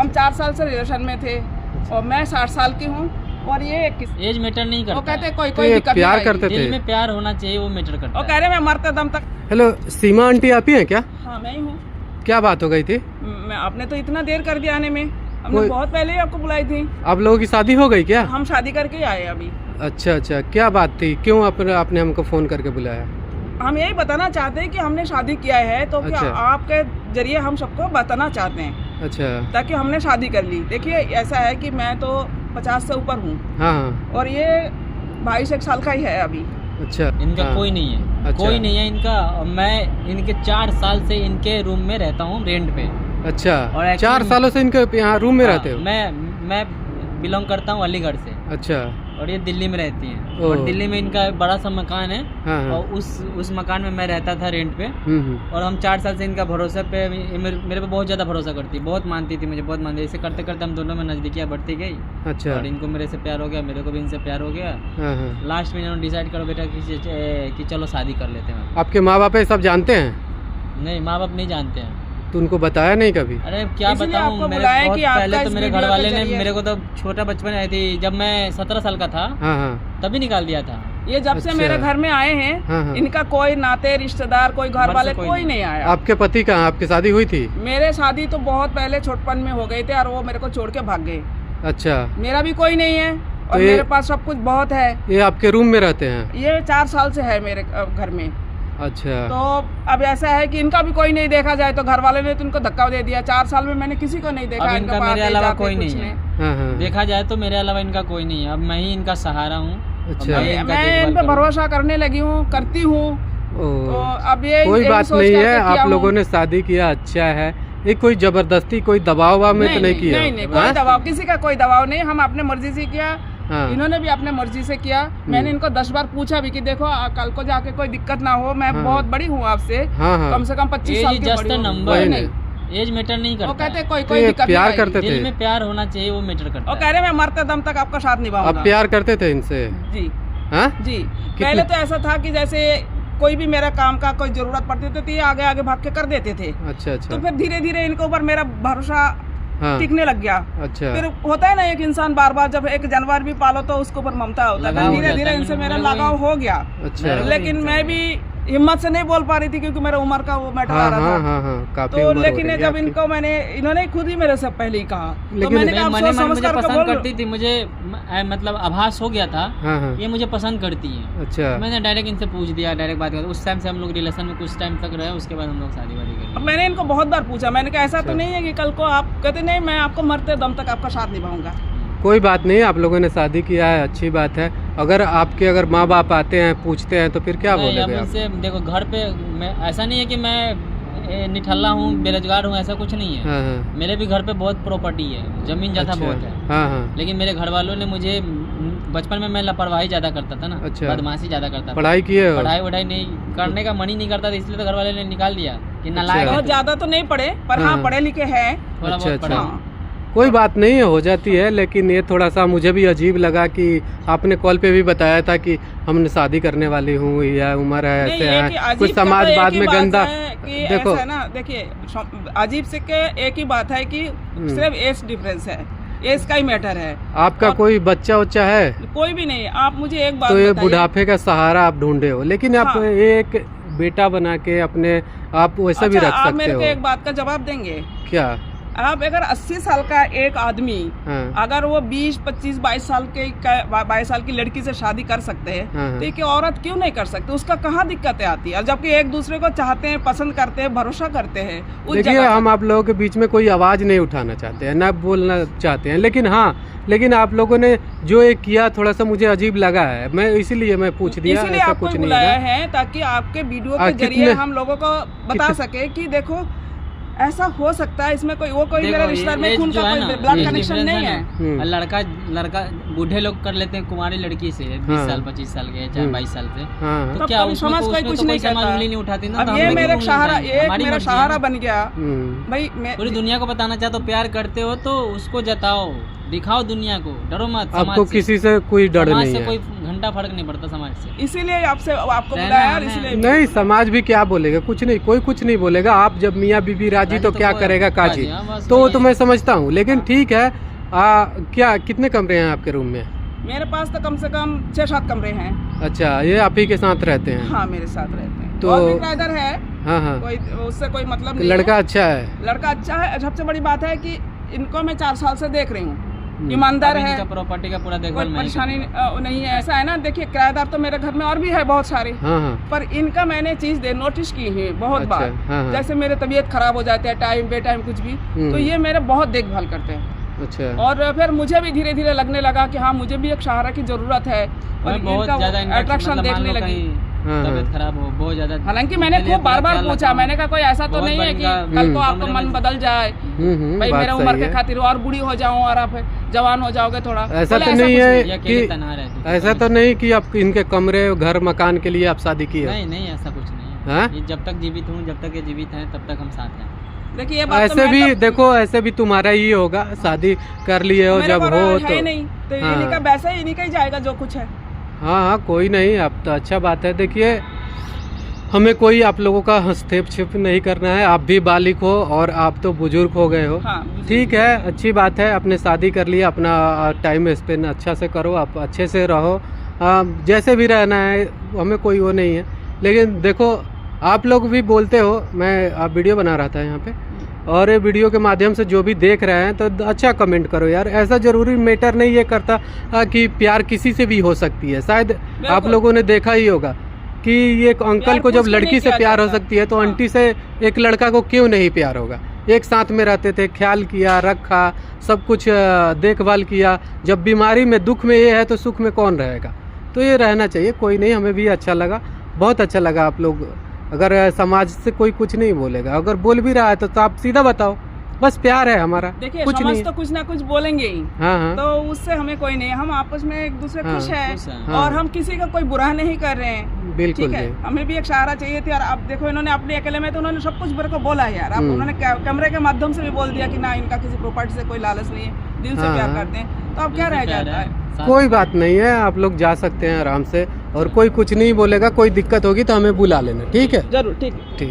हम 4 साल से रिलेशन में थे और मैं 60 साल की हूँ और ये एज मैटर नहीं करता। वो कहते कोई तो ये दिक्कत प्यार नहीं करते आएगी। थे। दिल में प्यार होना चाहिए, वो मैटर करता वो है। कह रहे मैं मरते दम तक। हेलो, सीमा आंटी आप ही हैं क्या? हाँ मैं ही हूँ। क्या बात हो गई थी? मैं आपने तो इतना देर कर दिया आने में, हमने कोई- बहुत पहले ही आपको बुलाई थी। आप लोगों की शादी हो गई क्या? हम शादी करके ही आए अभी। अच्छा अच्छा, क्या बात थी? क्यों आपने हमको फोन करके बुलाया? हम यही बताना चाहते हैं कि हमने शादी किया है तो क्या अच्छा। आपके जरिए हम सबको बताना चाहते हैं अच्छा। ताकि हमने शादी कर ली। देखिए ऐसा है कि मैं तो 50 से ऊपर हूँ हाँ हाँ। और ये 22-1 साल का ही है अभी। अच्छा। इनका हाँ। कोई नहीं है। अच्छा। कोई नहीं है इनका। और मैं इनके 4 साल से इनके रूम में रहता हूँ रेंट पे। अच्छा, और actually- 4 सालों से इनके यहाँ रूम में हाँ, रहते हो? मैं बिलोंग करता हूँ अलीगढ़ से अच्छा। और ये दिल्ली में रहती हैं। ओह। और दिल्ली में इनका बड़ा सा मकान है हाँ हाँ। और उस मकान में मैं रहता था रेंट पे। और हम 4 साल से इनका भरोसा पे मेरे पे बहुत ज़्यादा भरोसा करती, बहुत मानती थी मुझे, बहुत मानती थी। ऐसे करते करते हम दोनों में नज़दीकियाँ बढ़ती गई अच्छा। और इनको मेरे से प्यार हो गया, मेरे को भी इनसे प्यार हो गया। हाँ हाँ। लास्ट में इन्होंने डिसाइड करो बेटा कि चलो शादी कर लेते हैं। आपके माँ बाप ये सब जानते हैं? नहीं, माँ बाप नहीं जानते हैं। तो उनको बताया नहीं कभी? अरे क्या इसलिए बताऊँ, आपको मेरे बुलाया बहुत कि आपका पहले तो इस मेरे वीडियो घर वाले के ने जरिए- मेरे को तो छोटा बचपन आई थी, जब मैं 17 साल का था हाँ हाँ। तभी निकाल दिया था। ये जब से अच्छा। मेरे घर में आए हैं हाँ हाँ। इनका कोई नाते रिश्तेदार कोई घर घर से वाले कोई कोई नहीं। नहीं आया। आपके पति कहाँ? आपकी शादी हुई थी? मेरे शादी तो बहुत पहले छोटपन में हो गए थे और वो मेरे को छोड़ के भाग गए। अच्छा। मेरा भी कोई नहीं है और तो ये- मेरे पास सब कुछ बहुत है। ये आपके रूम में रहते हैं? ये 4 साल से है मेरे घर में। अच्छा। तो अब ऐसा है कि इनका भी कोई नहीं, देखा जाए तो घर वाले ने तो इनको धक्का दे दिया। 4 साल में मैंने किसी को नहीं देखा। अब इनका इनका मेरे आते अलावा जाते कोई कुछ नहीं है। हाँ हाँ। देखा जाए तो मेरे अलावा इनका कोई नहीं है। अब मैं ही इनका सहारा हूँ। अच्छा। अब मैं इनका इन देखभाल पे करूँ। भरोसा करने लगी हूँ, करती हूँ। तो ओह, अब ये कोई यही बात सोच नहीं करके है। किया आप लोगों हूँ। ने शादी किया, अच्छा है। ये कोई जबरदस्ती, कोई दबाव में तो नहीं किया? नहीं कोई हाँ? दबाव, किसी का कोई दबाव नहीं। हम अपने मर्जी से किया, हाँ। इन्होंने भी अपने मर्जी से किया। मैंने इनको 10 बार पूछा भी कि देखो कल को जाके कोई दिक्कत ना हो, मैं हाँ। बहुत बड़ी हूँ आपसे, हाँ हाँ। कम से कम 25 साल की जस्ट बड़ी हूँ। नंबर वही नहीं, एज मैटर नहीं वो करता कहते है। कोई तो ये दिक्कत प्यार नहीं करते आएगी। थे? दिल में प्यार होना चाहिए, वो मैटर करता वो है। कह रहे मैं मरते दम तक आपका साथ आप निभाऊंगा। प्यार करते थे इनसे? जी हाँ? जी। पहले तो ऐसा था कि जैसे कोई भी मेरा काम का कोई जरूरत पड़ती थी तो ये आगे आगे भाग के कर देते थे। अच्छा अच्छा। तो फिर धीरे धीरे इनके ऊपर मेरा भरोसा हाँ। टिकने लग गया। अच्छा। फिर होता है ना, एक इंसान बार बार जब एक जानवर भी पालो तो उसके ऊपर ममता होता है। लगाव हो धीरे जाता धीरे है। इनसे मेरा मेरे को लगाव हो गया। अच्छा। लेकिन मैं भी हिम्मत से नहीं बोल पा रही थी क्योंकि मेरा उम्र का वो मैटर आ हाँ रहा हाँ था। हाँ हाँ, काफी तो उम्र हो लेकिन रही है जब आपकी। इनको इन्होंने खुद ही मेरे से पहले ही कहा तो लेकिन- मैंने कहा मने अफसोस मन समझ मुझे करके पसंद बोल। करती थी, मुझे मतलब आभास हो गया था हाँ हाँ। ये मुझे पसंद करती है। अच्छा। मैंने डायरेक्ट इनसे पूछ दिया, डायरेक्ट बात कर। उस टाइम से हम लोग रिलेशन में कुछ टाइम तक रहे, उसके बाद हम लोग शादी वादी कर अब ली। मैंने इनको बहुत बार पूछा, मैंने कहा ऐसा तो अच्छा। नहीं है कि कल को आप कहते नहीं मैं आपको मरते दम तक आपका साथ निभाऊंगा। कोई बात नहीं, आप लोगों ने शादी किया है, अच्छी बात है। अगर माँ बाप आते हैं पूछते हैं तो फिर क्या नहीं, अब बोलेंगे आप? इनसे देखो घर पे मैं ऐसा नहीं है कि मैं निठल्ला हूँ, बेरोजगार हूँ, ऐसा कुछ नहीं है। हाँ हाँ। मेरे भी घर पे बहुत प्रॉपर्टी है, जमीन जाता अच्छा। बहुत है। हाँ हाँ। लेकिन मेरे घर वालों ने मुझे बचपन में मैं लापरवाही ज़्यादा करता था ना, अच्छा। बदमाशी ज़्यादा करता था। पढ़ाई किए हो? पढ़ाई वढ़ाई नहीं करने का मन ही नहीं करता था, इसलिए तो घर वाले ने निकाल दिया कि अच्छा। नालायक है बहुत तू। ज्यादा तो नहीं पढ़े पर हाँ हाँ। पढ़े लिखे हैं। थोड़ा अच्छा, बहुत अच्छा। पढ़ा। हाँ। कोई बात नहीं है, हो जाती है। लेकिन ये थोड़ा सा मुझे भी अजीब लगा कि आपने कॉल पे भी बताया था कि हमने शादी करने वाली हूँ, या उम्र है, नहीं, ऐसे एक ही है अजीब कुछ का तो समाज एक बाद ही में बात गंदा। है कि देखो ऐसा है ना, देखिए अजीब से के एक ही बात है कि सिर्फ एज डिफरेंस है, एज का ही मैटर है। आपका और- कोई बच्चा उच्चा है? कोई भी नहीं। आप मुझे एक बात तो ये बताइए। बुढ़ापे का सहारा आप ढूंढे हो, लेकिन आप हाँ। एक बेटा बना के अपने आप वैसा भी अच्छा, रख आप सकते मेरे हो। को एक बात का जवाब देंगे? क्या? आप अगर 80 साल का एक आदमी हाँ अगर वो 20, 25, 22 साल के 22 साल की लड़की से शादी कर सकते हैं हाँ। तो एक औरत क्यों नहीं कर सकती? उसका कहाँ दिक्कतें आती है? और जबकि एक दूसरे को चाहते हैं, पसंद करते हैं, भरोसा करते हैं उस देखिए, जगह पर। हम आप लोगों के बीच में कोई आवाज नहीं उठाना चाहते हैं, ना बोलना चाहते हैं, लेकिन आप लोगों ने जो ये किया थोड़ा सा मुझे अजीब लगा है। मैं इसीलिए मैं पूछ दिया, इसीलिए ऐसा आपको कुछ नहीं बुलाया है। है ताकि आपके वीडियो आ, के जरिए कितने- हम लोगों को बता सके कि देखो ऐसा हो सकता है, इसमें कोई मेरा रिश्तेदार में खून का कोई ब्लड कनेक्शन नहीं है। लड़का बूढ़े लोग कर लेते हैं कुमारी लड़की से 20 हाँ। साल 25 साल के, चाहे 22 साल से। हाँ तो तब क्या कभी उसमें समाज तो कोई उसमें कुछ तो नहीं कोई समाज कहता। उंगली नहीं उठाती ना। अब तो हम ये लोग मेरे क्यों उंगली सहारा, उठाएंगे? एक हमारी मेरा मर्जी है सहारा ना। बन गया भाई। मैं पूरी दुनिया को बताना चाहते हो, प्यार करते हो तो उसको जताओ, दिखाओ दुनिया को, डरो मत। समाज आपको से। किसी से कोई डर समाज नहीं से है? कोई घंटा घंटा फर्क नहीं पड़ता समाज से। इसीलिए आपसे आपको रहना बुलाया और हमें- इसलिए नहीं, समाज भी क्या बोलेगा, कुछ नहीं, कोई कुछ नहीं बोलेगा। आप जब मियाँ बीबी राजी तो क्या वो- करेगा काजी, हाँ, बस तो वही वो तो है। मैं समझता हूँ। लेकिन ठीक है, क्या कितने कमरे हैं आपके रूम में? मेरे पास तो कम से कम 6-7 कमरे हैं। अच्छा, ये आप ही के साथ रहते हैं? हाँ, मेरे साथ रहते हैं। तो- और भी किराएदार है, हाँ हाँ, कोई उससे कोई मतलब नहीं लड़का है। अच्छा है? लड़का अच्छा है। सबसे बड़ी बात है कि इनको मैं 4 साल से देख रही हूँ, ईमानदार है, इनका प्रॉपर्टी का पूरा देखभाल कोई मैं ही परेशानी नहीं है। ऐसा है ना, देखिए किराएदार तो मेरे घर में और भी है बहुत सारे, हाँ हाँ, पर इनका मैंने चीज नोटिस की है बहुत अच्छा, बार। हाँ, हाँ। जैसे मेरे तबीयत खराब हो जाते हैं टाइम बे टाइम कुछ भी, तो ये मेरे बहुत देखभाल करते हैं। अच्छा। और फिर मुझे भी धीरे धीरे लगने लगा कि हाँ, मुझे भी एक सहारा की जरूरत है, और मैं बहुत ज्यादा इनका अट्रैक्शन देखने लगी। तबीयत खराब हो बहुत ज्यादा, हालांकि मैंने खूब बार बार पूछा, मैंने कहा कोई ऐसा तो नहीं है कि कल को आपका मन बदल जाए, भाई बात मेरे सही उम्र के है। खातिर और बूढ़ी हो जाऊं और आप जवान हो जाओगे थोड़ा। ऐसा बोले, तो नहीं कुछ है कि रहती ऐसा तो नहीं कि आप इनके कमरे घर मकान के लिए आप शादी की है? नहीं नहीं, ऐसा कुछ नहीं है। हाँ? ये जब तक जीवित हूँ, जब तक ये जीवित हैं, तब तक हम साथ हैं। देखिए ये बात तो ऐसे मैं भी तो- देखो, ऐसे भी तुम्हारा ही होगा, शादी कर लिए हो मेरे जब को हो है तो। नहीं, तो हाँ। इन्हीं का वैसे ही इन्हीं का ही जाएगा जो कुछ है। हाँ हाँ, कोई नहीं, अब तो अच्छा बात है। देखिए, हमें कोई आप लोगों का हस्तक्षेप नहीं करना है। आप भी बालिक हो और आप तो बुजुर्ग हो गए हो, हाँ, ठीक है, अच्छी बात है। अपने शादी कर लिया, अपना टाइम स्पेंड अच्छा से करो, आप अच्छे से रहो, जैसे भी रहना है, हमें कोई वो नहीं है। लेकिन देखो, आप लोग भी बोलते हो, मैं आप वीडियो बना रहा था यहाँ पे, और ये वीडियो के माध्यम से जो भी देख रहे हैं तो अच्छा कमेंट करो यार। ऐसा ज़रूरी मैटर नहीं ये करता कि प्यार किसी से भी हो सकती है। शायद आप लोगों ने देखा ही होगा कि ये एक अंकल को जब लड़की से प्यार हो सकती है तो आंटी से एक लड़का को क्यों नहीं प्यार होगा। एक साथ में रहते थे, ख्याल किया, रखा, सब कुछ देखभाल किया। जब बीमारी में दुख में ये है तो सुख में कौन रहेगा। तो ये रहना चाहिए। कोई नहीं, हमें भी अच्छा लगा, बहुत अच्छा लगा। आप लोग अगर समाज से कोई कुछ नहीं बोलेगा, अगर बोल भी रहा है तो आप सीधा बताओ, बस प्यार है हमारा, देखिए कुछ समाज नहीं। तो कुछ ना कुछ बोलेंगे ही, हाँ हाँ, तो उससे हमें कोई नहीं, हम आपस में एक दूसरे हाँ, खुश हैं, खुश हैं। हाँ। और हम किसी का कोई बुरा नहीं कर रहे हैं। बिल्कुल ठीक है, जी। हमें भी एक सहारा चाहिए थी। और आप देखो, इन्होंने अपने अकेले में तो उन्होंने सब कुछ मेरे को बोला है यार। आप उन्होंने कैमरे के माध्यम से भी बोल दिया कि ना, इनका किसी प्रॉपर्टी से कोई लालच नहीं है, दिल से हाँ, प्यार हाँ। करते हैं, तो अब क्या रह जाता है। कोई बात नहीं है, आप लोग जा सकते हैं आराम से, और कोई कुछ नहीं बोलेगा। कोई दिक्कत होगी तो हमें बुला लेना, ठीक है? जरूर, ठीक।